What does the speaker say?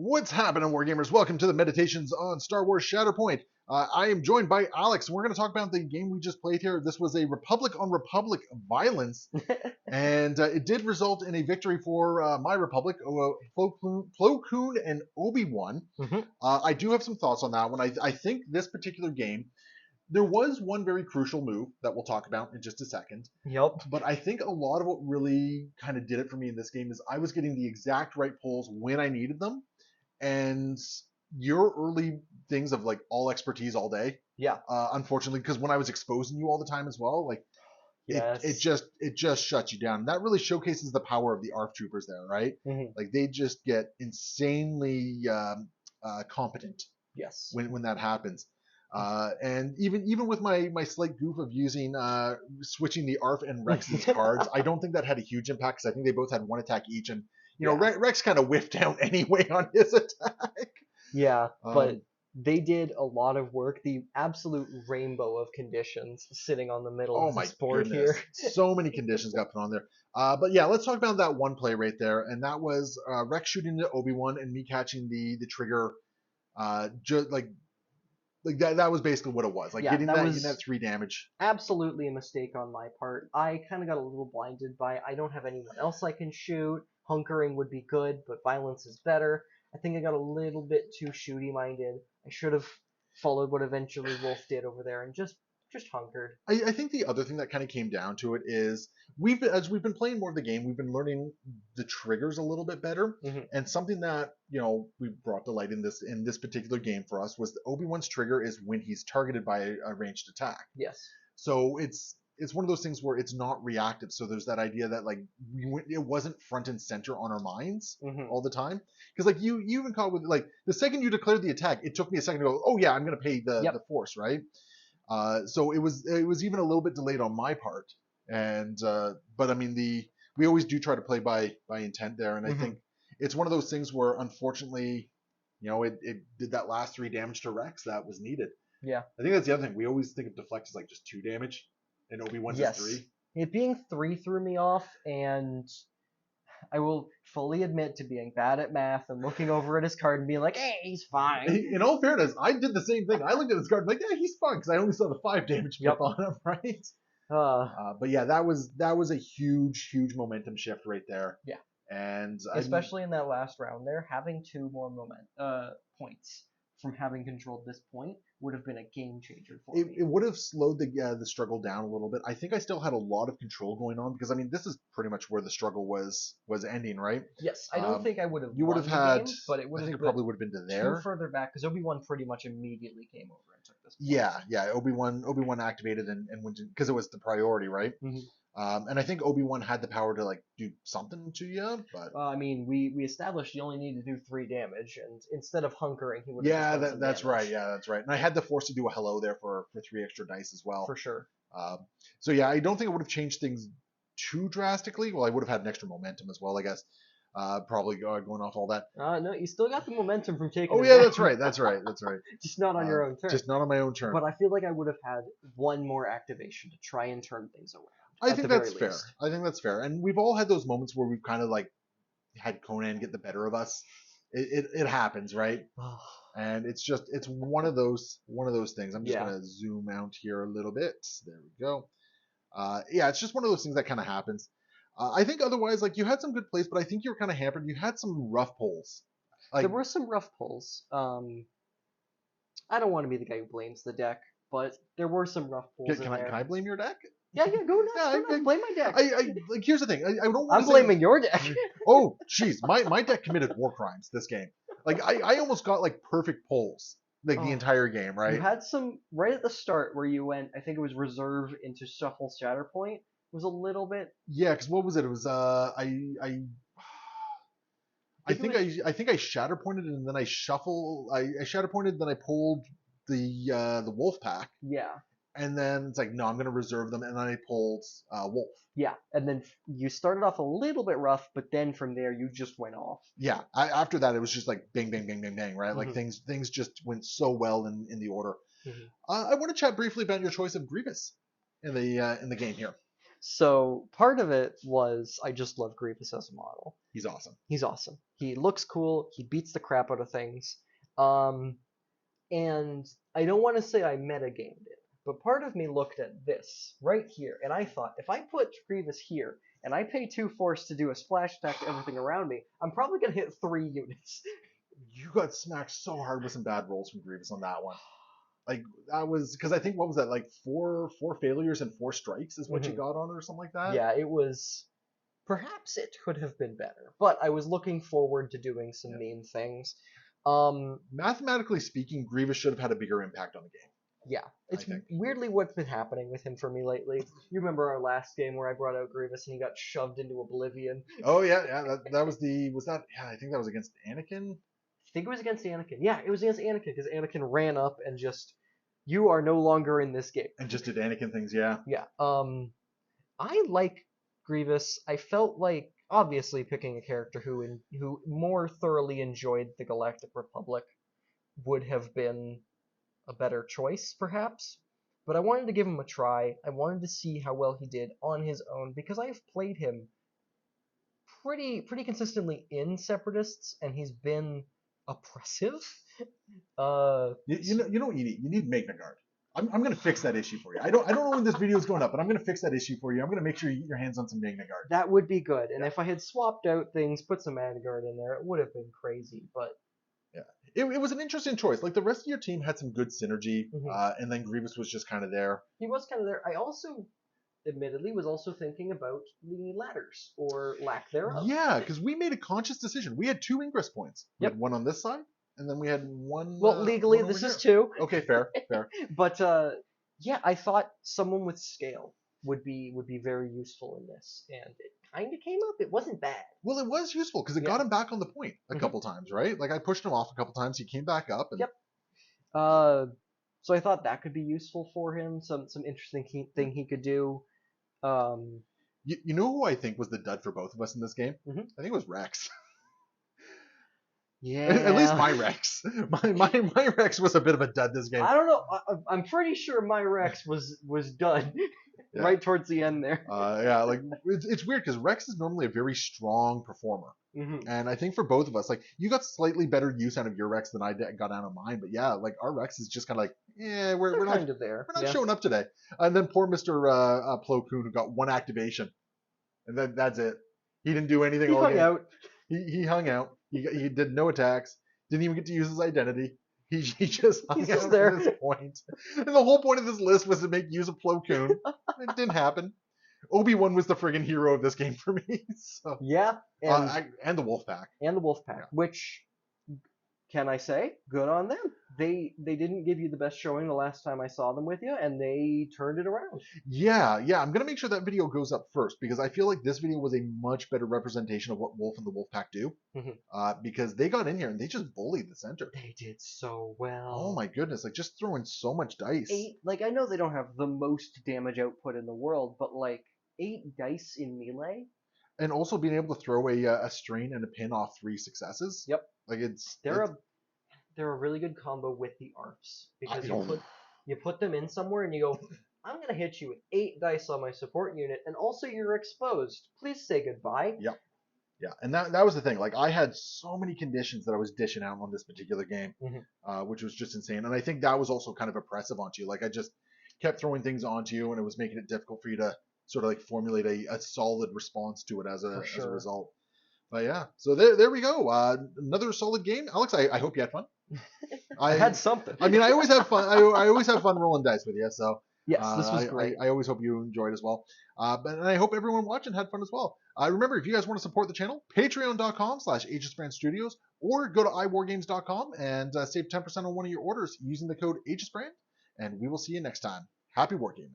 What's happening, Wargamers? Welcome to the Meditations on Star Wars Shatterpoint. I am joined by Alex, and we're going to talk about the game we just played here. This was a Republic on Republic violence, and it did result in a victory for my Republic, Plo Koon and Obi-Wan. I do have some thoughts on that one. I think this particular game, there was one very crucial move that we'll talk about in just a second. Yep. But I think a lot of what really kind of did it for me in this game is I was getting the exact right pulls when I needed them. And your early things of like all expertise all day. Yeah. Unfortunately, because when I was exposing you all the time as well, like Yes. it just shuts you down. And that really showcases the power of the ARF troopers there, right? Like they just get insanely competent. Yes. When that happens. And even with my slight goof of using switching the ARF and Rex's cards, I don't think that had a huge impact because I think they both had one attack each, and you know Rex kind of whiffed out anyway on his attack. Yeah, but they did a lot of work. The absolute rainbow of conditions sitting on the middle of this board here. So many conditions got put on there. But yeah, let's talk about that one play right there, and that was Rex shooting into Obi-Wan and me catching the trigger, just like that was basically what it was. Like getting that 3 damage. Absolutely a mistake on my part. I kind of got a little blinded by I don't have anyone else I can shoot. Hunkering would be good, but violence is better. I think I got a little bit too shooty minded. I should have followed what eventually Wolf did over there and just hunkered. I think the other thing that kind of came down to it is as we've been playing more of the game, we've been learning the triggers a little bit better. And something that we brought to light in this particular game for us was the Obi-Wan's trigger is when he's targeted by a ranged attack. Yes. So it's one of those things where it's not reactive. So there's that idea that like it wasn't front and center on our minds all the time. Because like you even caught with like the second you declared the attack, it took me a second to go, oh yeah, I'm going to pay the force, right? So it was even a little bit delayed on my part. And but I mean we always do try to play by intent there, and I think it's one of those things where unfortunately, it did that last 3 damage to Rex that was needed. Yeah. I think that's the other thing. We always think of deflect as like just 2 damage. And Obi-Wan's is 3. It being 3 threw me off, and I will fully admit to being bad at math and looking over at his card and being like, hey, he's fine. In all fairness, I did the same thing. I looked at his card and like, yeah, he's fine, because I only saw the 5 damage flip on him, right? But yeah, that was a huge momentum shift right there. Yeah. And especially in that last round there, having 2 more points from having controlled this point would have been a game changer for me. It would have slowed the struggle down a little bit. I think I still had a lot of control going on because I mean this is pretty much where the struggle was ending, right? Yes, I don't think I would have. You would have had, game, but it would have. I think it probably would have been to there. Too further back because Obi-Wan pretty much immediately came over and took this point. Yeah. Obi-Wan activated and went because it was the priority, right? And I think Obi-Wan had the power to like do something to you, but I mean, we established you only need to do 3 damage, and instead of hunkering, he would. Yeah, that's right. Yeah, that's right. And I had the force to do a hello there for 3 extra dice as well. For sure. So yeah, I don't think it would have changed things too drastically. Well, I would have had an extra momentum as well, I guess. Probably going off all that. No, you still got the momentum from taking. Oh yeah, that's right. That's right. Just not on your own turn. Just not on my own turn. But I feel like I would have had 1 more activation to try and turn things around. I think that's fair. I think that's fair. And we've all had those moments where we've kind of like had Conan get the better of us. It happens, right? And it's one of those things. I'm just gonna zoom out here a little bit. There we go. Yeah, it's just one of those things that kind of happens. I think otherwise, like you had some good plays, but I think you were kind of hampered. You had some rough pulls. Like, there were some rough pulls. I don't want to be the guy who blames the deck, but there were some rough pulls. Can I blame your deck? Yeah, go nuts. Blame my deck. Like here's the thing. I don't want I'm blaming your deck. Oh, jeez. My deck committed war crimes this game. Like I almost got like perfect pulls like the entire game, right? You had some right at the start where you went. I think it was reserve into shuffle Shatterpoint. Was a little bit. Yeah, because what was it? It was I think I Shatterpointed and then I shuffle. I Shatterpointed, then I pulled the Wolf pack. Yeah. And then it's like, no, I'm going to reserve them. And then I pulled Wolf. Yeah. And then you started off a little bit rough, but then from there you just went off. Yeah. After that, it was just like bang, bang, bang, bang, bang, right? Like things just went so well in the order. I want to chat briefly about your choice of Grievous in the game here. So part of it was I just love Grievous as a model. He's awesome. He's awesome. He looks cool. He beats the crap out of things. And I don't want to say I metagamed it, but part of me looked at this right here, and I thought, if I put Grievous here, and I pay 2 force to do a splash attack to everything around me, I'm probably going to hit 3 units. You got smacked so hard with some bad rolls from Grievous on that one. Like, that was, because I think, what was that, like 4 failures and 4 strikes is what you got on it or something like that? Yeah, it was, perhaps it could have been better, but I was looking forward to doing some mean things. Mathematically speaking, Grievous should have had a bigger impact on the game. Yeah, it's weirdly what's been happening with him for me lately. You remember our last game where I brought out Grievous and he got shoved into oblivion? Oh yeah, that was that? Yeah, I think that was against Anakin. I think it was against Anakin. Yeah, it was against Anakin because Anakin ran up and just, you are no longer in this game. And just did Anakin things, yeah. Yeah. I like Grievous. I felt like obviously picking a character who more thoroughly enjoyed the Galactic Republic would have been a better choice, perhaps. But I wanted to give him a try. I wanted to see how well he did on his own because I've played him pretty consistently in Separatists, and he's been oppressive. You know what you need? You need Magna Guard. I'm gonna fix that issue for you. I don't know when this video is going up, but I'm gonna fix that issue for you. I'm gonna make sure you get your hands on some Magna Guard. That would be good. And if I had swapped out things, put some Magna Guard in there, it would have been crazy. But yeah, it was an interesting choice. Like the rest of your team had some good synergy, and then Grievous was just kind of there. He was kind of there. I also, admittedly, was also thinking about the ladders or lack thereof. Yeah, because we made a conscious decision. We had 2 Ingress points. We had one on this side, and then we had one. Well, legally, this is 2. Okay, fair. But yeah, I thought someone with scale would be very useful in this, and it kind of came up. It wasn't bad. Well, it was useful because it got him back on the point a couple times, right? Like I pushed him off a couple times, he came back up. And... Yep. So I thought that could be useful for him. Some interesting thing he could do. You know who I think was the dud for both of us in this game? I think it was Rex. Yeah. At least my Rex. My Rex was a bit of a dud this game. I don't know. I'm pretty sure my Rex was done right towards the end there. Yeah, like it's weird because Rex is normally a very strong performer, and I think for both of us, like you got slightly better use out of your Rex than I got out of mine. But yeah, like our Rex is just kind of like, yeah, we're not kind of there. We're not showing up today. And then poor Mr. Plo Koon who got 1 activation, and then that's it. He didn't do anything. He hung out. He hung out. He did no attacks. Didn't even get to use his identity. He just hung out there. At this point. And the whole point of this list was to make use of Plo Koon. It didn't happen. Obi-Wan was the friggin' hero of this game for me. So. Yeah. And the Wolfpack. And the Wolfpack, which, can I say, good on them. They didn't give you the best showing the last time I saw them with you, and they turned it around. Yeah. I'm going to make sure that video goes up first, because I feel like this video was a much better representation of what Wolf and the Wolfpack do. Because they got in here and they just bullied the center. They did so well. Oh my goodness, like just throwing so much dice. 8, like I know they don't have the most damage output in the world, but like 8 dice in melee. And also being able to throw a strain and a pin off 3 successes. Yep. Like they're a really good combo with the ARPs because you put them in somewhere and you go, I'm gonna hit you with 8 dice on my support unit, and also you're exposed. Please say goodbye. Yep. Yeah, and that was the thing. Like I had so many conditions that I was dishing out on this particular game, which was just insane. And I think that was also kind of oppressive onto you. Like I just kept throwing things onto you, and it was making it difficult for you to sort of like formulate a solid response to it as a result. But yeah, so there we go. Another solid game, Alex. I hope you had fun. I had something. I mean, I always have fun. I always have fun rolling dice with you. So yes, this was great. I always hope you enjoyed as well. And I hope everyone watching had fun as well. Remember, if you guys want to support the channel, patreon.com/AegisBrandStudios, or go to iWarGames.com and save 10% on one of your orders using the code AegisBrand. And we will see you next time. Happy wargaming.